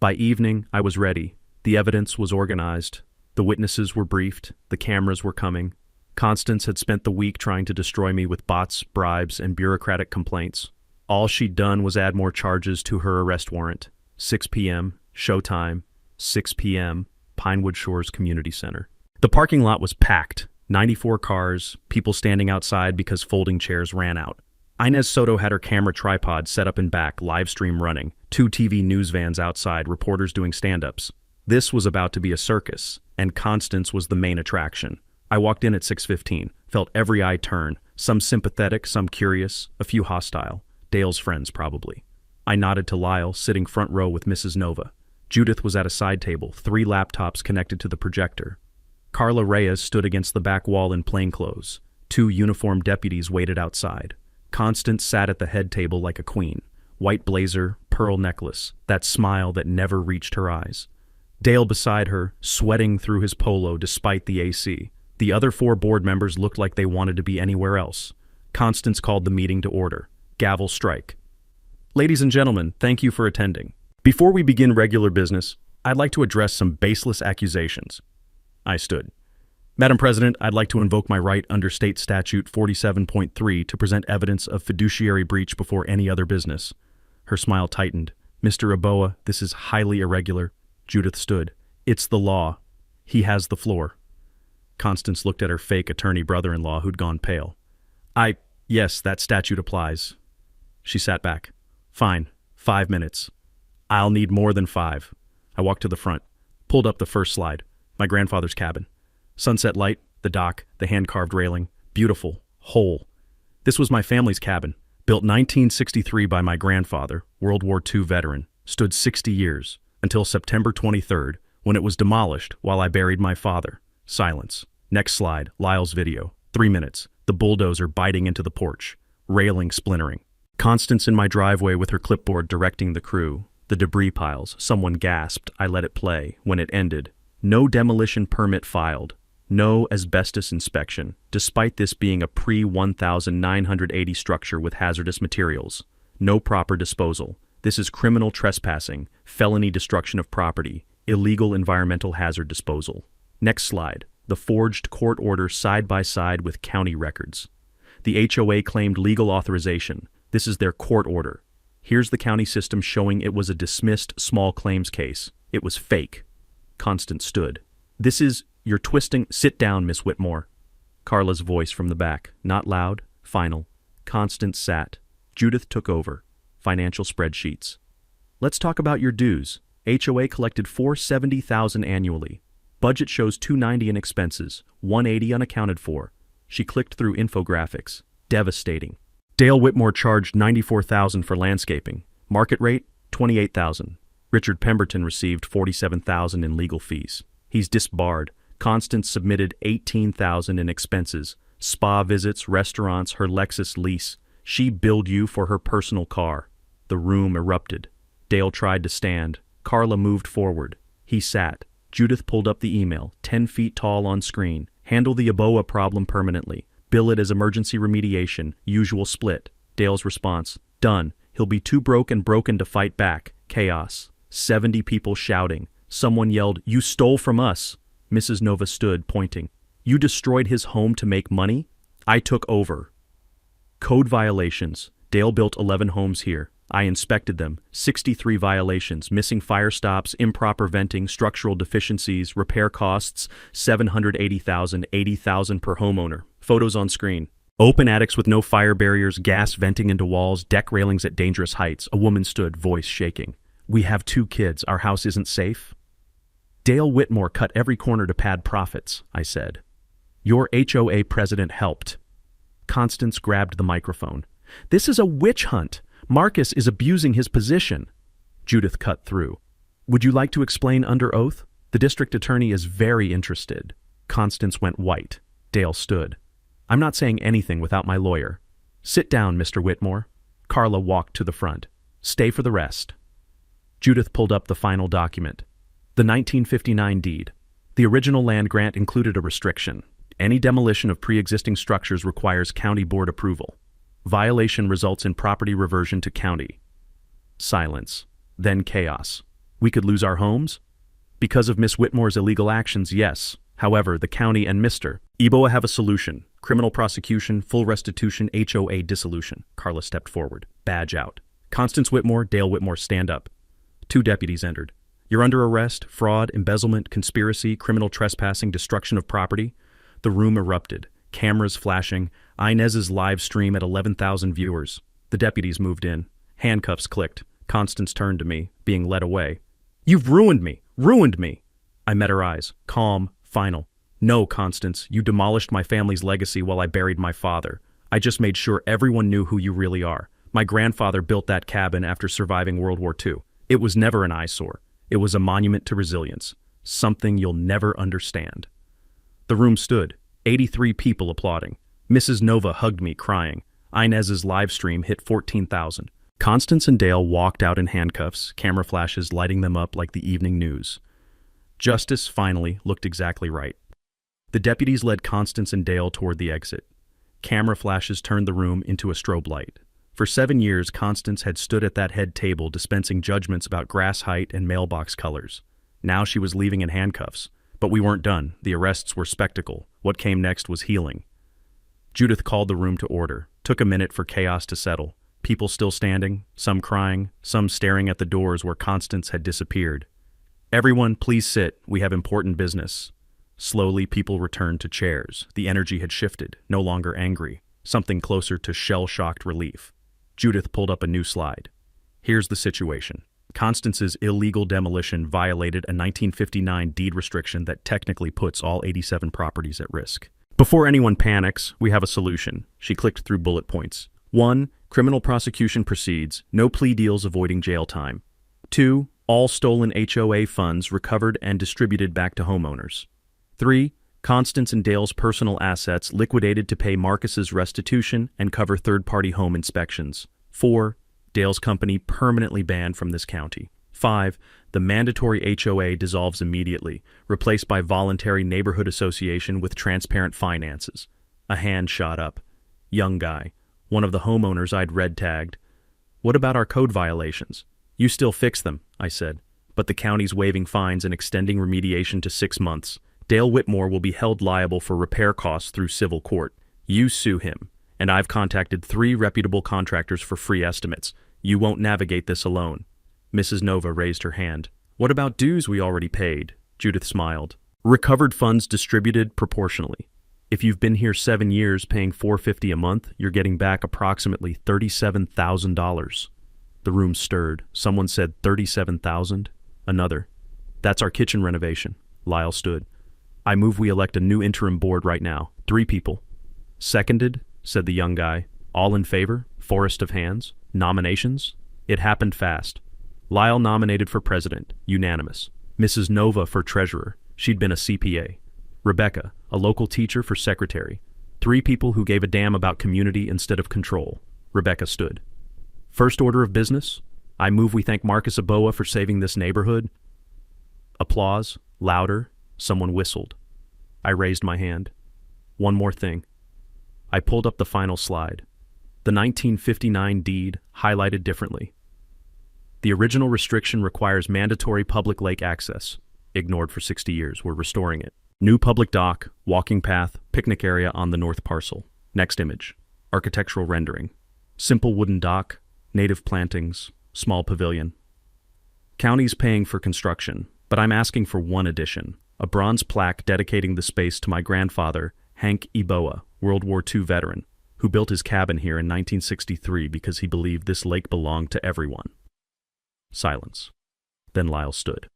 By evening, I was ready. The evidence was organized. The witnesses were briefed. The cameras were coming. Constance had spent the week trying to destroy me with bots, bribes, and bureaucratic complaints. All she'd done was add more charges to her arrest warrant. 6 p.m., showtime, 6 p.m., Pinewood Shores Community Center. The parking lot was packed. 94 cars, people standing outside because folding chairs ran out. Inez Soto had her camera tripod set up in back, live stream running. 2 TV news vans outside, reporters doing stand-ups. This was about to be a circus, and Constance was the main attraction. I walked in at 6:15, felt every eye turn, some sympathetic, some curious, a few hostile. Dale's friends, probably. I nodded to Lyle, sitting front row with Mrs. Nova. Judith was at a side table, 3 laptops connected to the projector. Carla Reyes stood against the back wall in plainclothes. 2 uniformed deputies waited outside. Constance sat at the head table like a queen. White blazer, pearl necklace, that smile that never reached her eyes. Dale beside her, sweating through his polo despite the AC. The other 4 board members looked like they wanted to be anywhere else. Constance called the meeting to order. Gavel strike. Ladies and gentlemen, thank you for attending. Before we begin regular business, I'd like to address some baseless accusations. I stood. Madam President, I'd like to invoke my right under State Statute 47.3 to present evidence of fiduciary breach before any other business. Her smile tightened. Mr. Aboa, this is highly irregular. Judith stood. It's the law. He has the floor. Constance looked at her fake attorney brother-in-law who'd gone pale. Yes, that statute applies. She sat back. Fine, 5 minutes. I'll need more than 5. I walked to the front, pulled up the first slide. My grandfather's cabin. Sunset light, the dock, the hand-carved railing. Beautiful, whole. This was my family's cabin, built 1963 by my grandfather, World War II veteran, stood 60 years, until September 23rd, when it was demolished while I buried my father. Silence. Next slide, Lyle's video. 3 minutes. The bulldozer biting into the porch. Railing splintering. Constance in my driveway with her clipboard directing the crew. The debris piles. Someone gasped. I let it play. When it ended. No demolition permit filed. No asbestos inspection, despite this being a pre-1980 structure with hazardous materials. No proper disposal. This is criminal trespassing, felony destruction of property, illegal environmental hazard disposal. Next slide. The forged court order side by side with county records. The HOA claimed legal authorization. This is their court order. Here's the county system showing it was a dismissed small claims case. It was fake. Constance stood. You're twisting. Sit down, Miss Whitmore. Carla's voice from the back. Not loud, final. Constance sat. Judith took over. Financial spreadsheets. Let's talk about your dues. HOA collected $470,000 annually. Budget shows $290 in expenses, $180 unaccounted for. She clicked through infographics. Devastating. Dale Whitmore charged $94,000 for landscaping. Market rate, $28,000. Richard Pemberton received $47,000 in legal fees. He's disbarred. Constance submitted $18,000 in expenses. Spa visits, restaurants, her Lexus lease. She billed you for her personal car. The room erupted. Dale tried to stand. Carla moved forward. He sat. Judith pulled up the email, 10 feet tall on screen. Handle the Aboa problem permanently. Bill it as emergency remediation. Usual split. Dale's response. Done. He'll be too broken to fight back. Chaos. 70 people shouting. Someone yelled, "You stole from us." Mrs. Nova stood, pointing. "You destroyed his home to make money? I took over." Code violations. Dale built 11 homes here. I inspected them. 63 violations, missing fire stops, improper venting, structural deficiencies, repair costs, $780,000, $80,000 per homeowner. Photos on screen. Open attics with no fire barriers, gas venting into walls, deck railings at dangerous heights. A woman stood, voice shaking. "We have 2 kids. Our house isn't safe?" Dale Whitmore cut every corner to pad profits, I said. Your HOA president helped. Constance grabbed the microphone. "This is a witch hunt. Marcus is abusing his position." Judith cut through. "Would you like to explain under oath? The district attorney is very interested." Constance went white. Dale stood. "I'm not saying anything without my lawyer." "Sit down, Mr. Whitmore." Carla walked to the front. "Stay for the rest." Judith pulled up the final document. The 1959 deed. The original land grant included a restriction. Any demolition of pre-existing structures requires county board approval. Violation results in property reversion to county. Silence. Then chaos. We could lose our homes? Because of Miss Whitmore's illegal actions, yes. However, the county and Mr. Eboa have a solution. Criminal prosecution, full restitution, HOA dissolution. Carla stepped forward. Badge out. Constance Whitmore, Dale Whitmore, stand up. 2 deputies entered. You're under arrest, fraud, embezzlement, conspiracy, criminal trespassing, destruction of property. The room erupted. Cameras flashing. Inez's live stream at 11,000 viewers. The deputies moved in. Handcuffs clicked. Constance turned to me, being led away. You've ruined me! Ruined me! I met her eyes. Calm, final. No, Constance, you demolished my family's legacy while I buried my father. I just made sure everyone knew who you really are. My grandfather built that cabin after surviving World War II. It was never an eyesore. It was a monument to resilience. Something you'll never understand. The room stood. 83 people applauding. Mrs. Nova hugged me, crying. Inez's live stream hit 14,000. Constance and Dale walked out in handcuffs, camera flashes lighting them up like the evening news. Justice, finally, looked exactly right. The deputies led Constance and Dale toward the exit. Camera flashes turned the room into a strobe light. For 7 years, Constance had stood at that head table dispensing judgments about grass height and mailbox colors. Now she was leaving in handcuffs. But we weren't done. The arrests were spectacle. What came next was healing. Judith called the room to order. Took a minute for chaos to settle. People still standing, some crying, some staring at the doors where Constance had disappeared. Everyone, please sit. We have important business. Slowly, people returned to chairs. The energy had shifted, no longer angry, something closer to shell-shocked relief. Judith pulled up a new slide. Here's the situation. Constance's illegal demolition violated a 1959 deed restriction that technically puts all 87 properties at risk. Before anyone panics, we have a solution. She clicked through bullet points. 1. Criminal prosecution proceeds. No plea deals avoiding jail time. 2. All stolen HOA funds recovered and distributed back to homeowners. 3. Constance and Dale's personal assets liquidated to pay Marcus's restitution and cover third-party home inspections. 4. Dale's company permanently banned from this county. 5. The mandatory HOA dissolves immediately, replaced by voluntary neighborhood association with transparent finances. A hand shot up. Young guy. One of the homeowners I'd red tagged. What about our code violations? You still fix them, I said. But the county's waiving fines and extending remediation to 6 months. Dale Whitmore will be held liable for repair costs through civil court. You sue him. And I've contacted 3 reputable contractors for free estimates. You won't navigate this alone. Mrs. Nova raised her hand. What about dues we already paid? Judith smiled. Recovered funds distributed proportionally. If you've been here 7 years paying $450 a month, you're getting back approximately $37,000. The room stirred. Someone said $37,000. Another. That's our kitchen renovation. Lyle stood. I move we elect a new interim board right now. 3 people. Seconded, said the young guy. All in favor? Forest of hands. Nominations? It happened fast. Lyle nominated for president. Unanimous. Mrs. Nova for treasurer. She'd been a CPA. Rebecca, a local teacher, for secretary. 3 people who gave a damn about community instead of control. Rebecca stood. First order of business? I move we thank Marcus Eboa for saving this neighborhood. Applause. Louder. Someone whistled. I raised my hand. One more thing. I pulled up the final slide. The 1959 deed, highlighted differently. The original restriction requires mandatory public lake access. Ignored for 60 years, we're restoring it. New public dock, walking path, picnic area on the north parcel. Next image. Architectural rendering. Simple wooden dock, native plantings, small pavilion. County's paying for construction, but I'm asking for one addition. A bronze plaque dedicating the space to my grandfather, Hank Eboa, World War II veteran, who built his cabin here in 1963 because he believed this lake belonged to everyone. Silence. Then Lyle stood.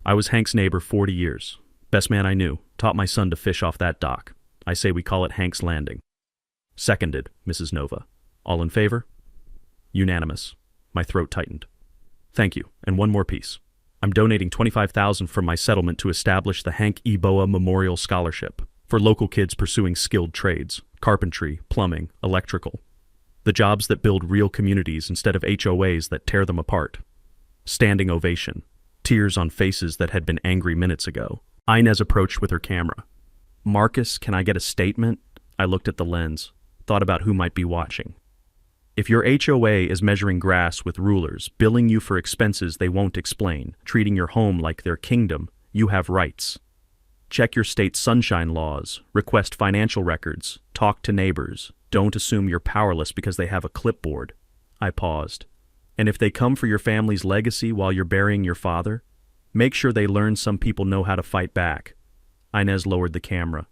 I was Hank's neighbor 40 years. Best man I knew. Taught my son to fish off that dock. I say we call it Hank's Landing. Seconded, Mrs. Nova. All in favor? Unanimous. My throat tightened. Thank you, and one more piece. I'm donating $25,000 from my settlement to establish the Hank Eboa Memorial Scholarship for local kids pursuing skilled trades, carpentry, plumbing, electrical. The jobs that build real communities instead of HOAs that tear them apart. Standing ovation. tears on faces that had been angry minutes ago. Inez approached with her camera. "Marcus, can I get a statement?" I looked at the lens, thought about who might be watching. "If your HOA is measuring grass with rulers, billing you for expenses they won't explain, treating your home like their kingdom, you have rights. Check your state's sunshine laws, request financial records, talk to neighbors. Don't assume you're powerless because they have a clipboard." I paused. "And if they come for your family's legacy while you're burying your father, make sure they learn some people know how to fight back." Inez lowered the camera.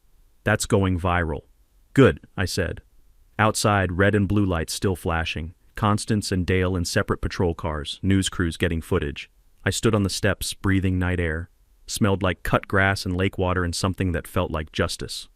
"That's going viral." "Good," I said. Outside, red and blue lights still flashing. Constance and Dale in separate patrol cars, news crews getting footage. I stood on the steps, breathing night air. Smelled like cut grass and lake water and something that felt like justice.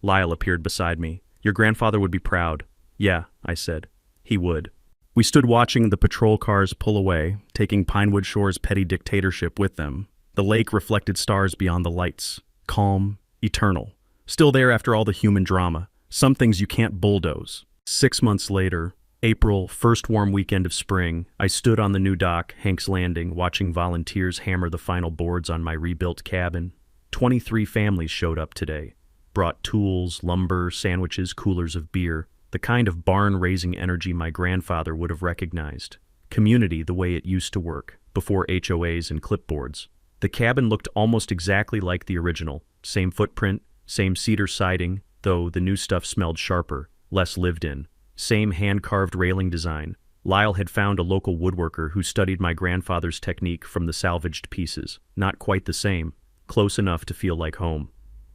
Lyle appeared beside me. "Your grandfather would be proud." "Yeah," I said. "He would." We stood watching the patrol cars pull away, taking Pinewood Shore's petty dictatorship with them. The lake reflected stars beyond the lights. Calm, eternal. Still there after all the human drama. Some things you can't bulldoze. 6 months later, April, first warm weekend of spring, I stood on the new dock, Hank's Landing, watching volunteers hammer the final boards on my rebuilt cabin. 23 families showed up today. Brought tools, lumber, sandwiches, coolers of beer. The kind of barn-raising energy my grandfather would have recognized. Community the way it used to work, before HOAs and clipboards. The cabin looked almost exactly like the original. Same footprint, same cedar siding, though the new stuff smelled sharper, less lived in. Same hand-carved railing design. Lyle had found a local woodworker who studied my grandfather's technique from the salvaged pieces. Not quite the same, close enough to feel like home.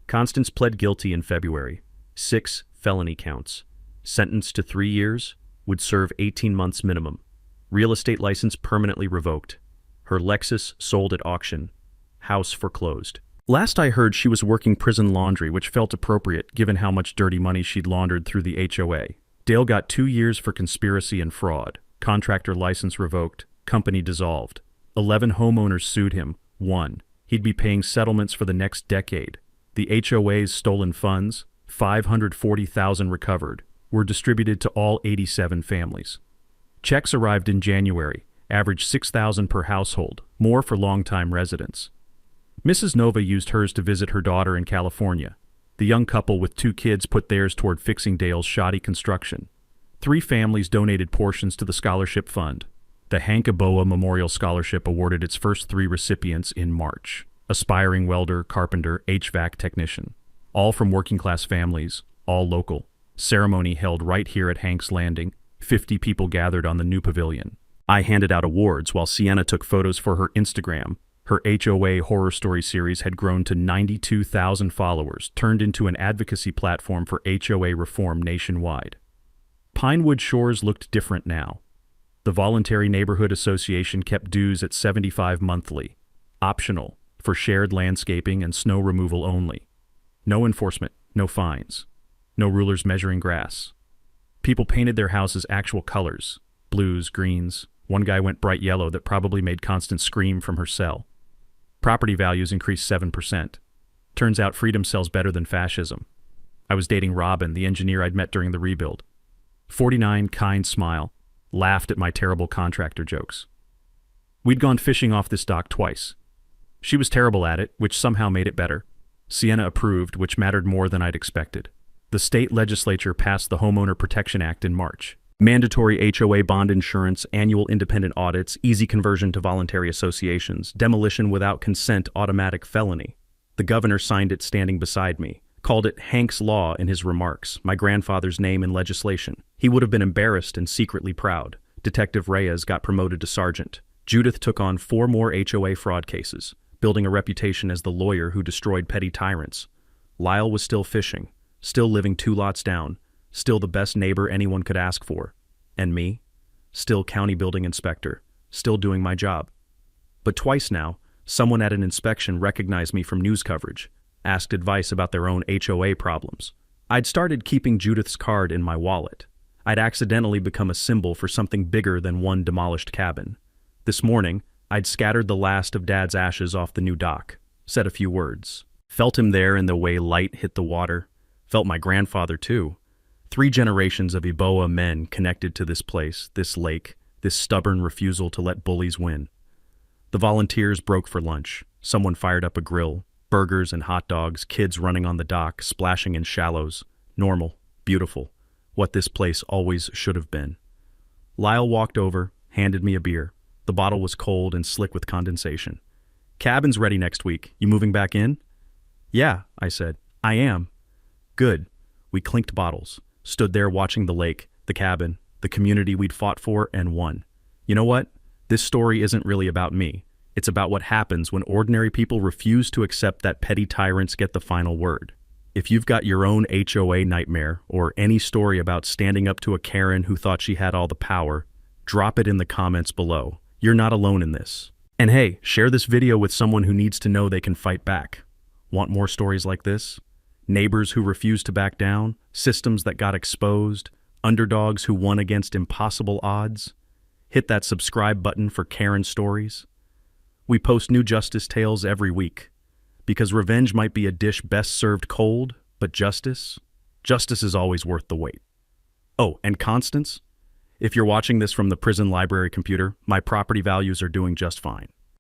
Constance pled guilty in February. 6 felony counts. Sentenced to 3 years, would serve 18 months minimum. Real estate license permanently revoked. Her Lexus sold at auction. House foreclosed. Last I heard, she was working prison laundry, which felt appropriate given how much dirty money she'd laundered through the HOA. Dale got 2 years for conspiracy and fraud. Contractor license revoked. Company dissolved. 11 homeowners sued him. Won. He'd be paying settlements for the next decade. The HOA's stolen funds, $540,000 recovered, were distributed to all 87 families. Checks arrived in January, averaged $6,000 per household, more for longtime residents. Mrs. Nova used hers to visit her daughter in California. The young couple with 2 kids put theirs toward fixing Dale's shoddy construction. 3 families donated portions to the scholarship fund. The Hank Aboa Memorial Scholarship awarded its first 3 recipients in March. Aspiring welder, carpenter, HVAC technician. All from working-class families, all local. Ceremony held right here at Hank's Landing. 50 people gathered on the new pavilion. I handed out awards while Sienna took photos for her Instagram. Her HOA horror story series had grown to 92,000 followers, turned into an advocacy platform for HOA reform nationwide. Pinewood Shores looked different now. The Voluntary Neighborhood Association kept dues at $75 monthly. Optional, for shared landscaping and snow removal only. No enforcement, no fines. No rulers measuring grass. People painted their houses actual colors. Blues, greens. One guy went bright yellow that probably made Constance scream from her cell. Property values increased 7%. Turns out freedom sells better than fascism. I was dating Robin, the engineer I'd met during the rebuild. 49, kind smile. Laughed at my terrible contractor jokes. We'd gone fishing off this dock twice. She was terrible at it, which somehow made it better. Sienna approved, which mattered more than I'd expected. The state legislature passed the Homeowner Protection Act in March. Mandatory HOA bond insurance, annual independent audits, easy conversion to voluntary associations, demolition without consent, automatic felony. The governor signed it standing beside me, called it Hank's Law in his remarks, my grandfather's name in legislation. He would have been embarrassed and secretly proud. Detective Reyes got promoted to sergeant. Judith took on 4 more HOA fraud cases, building a reputation as the lawyer who destroyed petty tyrants. Lyle was still fishing, still living 2 lots down, still the best neighbor anyone could ask for. And me? Still county building inspector, still doing my job. But twice now, someone at an inspection recognized me from news coverage, asked advice about their own HOA problems. I'd started keeping Judith's card in my wallet. I'd accidentally become a symbol for something bigger than one demolished cabin. This morning, I'd scattered the last of Dad's ashes off the new dock, said a few words. Felt him there in the way light hit the water. Felt my grandfather too. 3 generations of Eboa men connected to this place, this lake, this stubborn refusal to let bullies win. The volunteers broke for lunch. Someone fired up a grill. Burgers and hot dogs, kids running on the dock, splashing in shallows. Normal, beautiful, what this place always should have been. Lyle walked over, handed me a beer. The bottle was cold and slick with condensation. Cabin's ready next week. You moving back in? Yeah, I said. I am. Good. We clinked bottles, stood there watching the lake, the cabin, the community we'd fought for, and won. You know what? This story isn't really about me. It's about what happens when ordinary people refuse to accept that petty tyrants get the final word. If you've got your own HOA nightmare or any story about standing up to a Karen who thought she had all the power, drop it in the comments below. You're not alone in this. And hey, share this video with someone who needs to know they can fight back. Want more stories like this? Neighbors who refused to back down, systems that got exposed, underdogs who won against impossible odds? Hit that subscribe button for Karen stories. We post new justice tales every week, because revenge might be a dish best served cold, but justice is always worth the wait. Oh, and Constance, if you're watching this from the prison library computer, my property values are doing just fine.